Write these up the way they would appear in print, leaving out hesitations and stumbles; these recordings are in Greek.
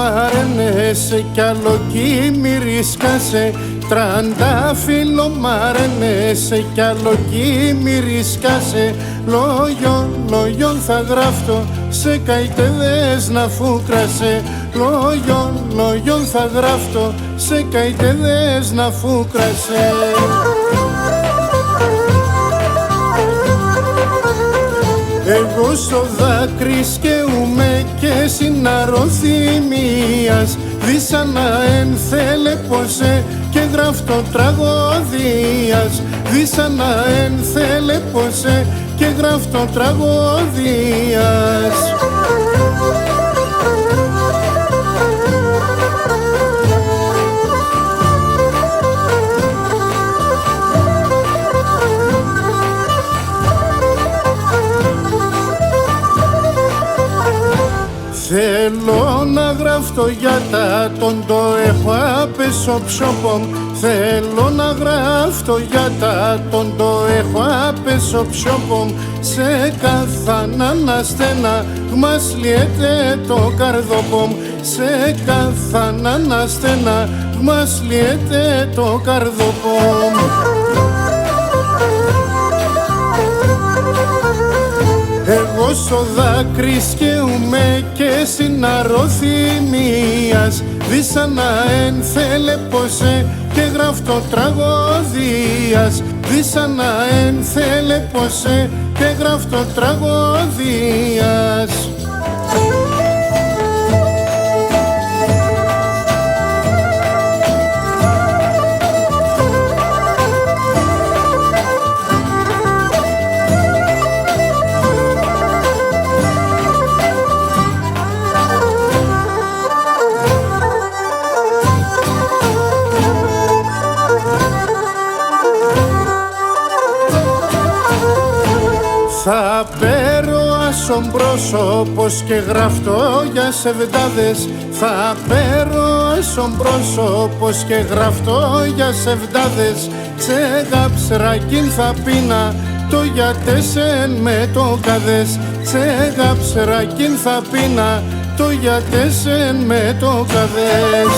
φιλομαρένεσαι κι άλλο κυμυρισκάσαι. Τραντάφυλλο μαρένεσαι κι άλλο κυμυρισκάσαι. Λόγιον θα γράφτω σε καητέδες να φούκρασε. Λόγιον θα γράφτω σε καητέδες να φούκρασε. Εγώ στο δάκρυ σκαιούμαι και συναρωθυμίας. Δίσανα εν θέλεποσε και γράφτω τραγωδίας. Δίσανα εν θέλεποσε και γράφτω τραγωδίας. Θέλω να γράφτω για τα τον το έχω άπεσο ψώπομ. Θέλω να γράφτω για τα τον το έχω άπεσο ψώπομ. Σε καθανάνα στένα μας λιέται το καρδοπομ. Σε καθανάνα στένα μας λιέται το καρδοπομ. Εγώ στο δάκρυ σκαιούμαι και συναρωθυμίας. Δίσανα εν θέλεποσε και γράφτω τραγωδίας. Δίσανα εν θέλεποσε και γράφτω τραγωδίας. Θα πέρω άσον πρόσωπος και γράφτω για σεβδάδες. Θα πέρω άσον πρόσωπος και γράφτω για σεβδάδες. Ξεγάψρακιν θα πίνα το γιατέσεν με το καδές. Ξεγάψρακιν θα πίνα το γιατέσεν με το καδές.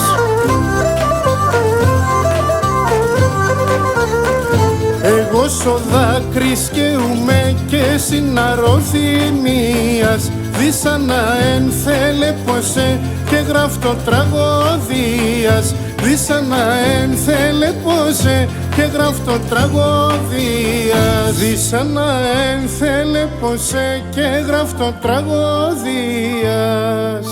Εγώ στο δάκρυ σκαιούμαι και συναρωθυμίας. Δίσανα εν θέλεποσε και γράφτω τραγωδίας. Δίσανα εν θέλεποσε και γράφτω τραγωδίας. Δίσανα εν θέλεποσε και γράφτω τραγωδίας.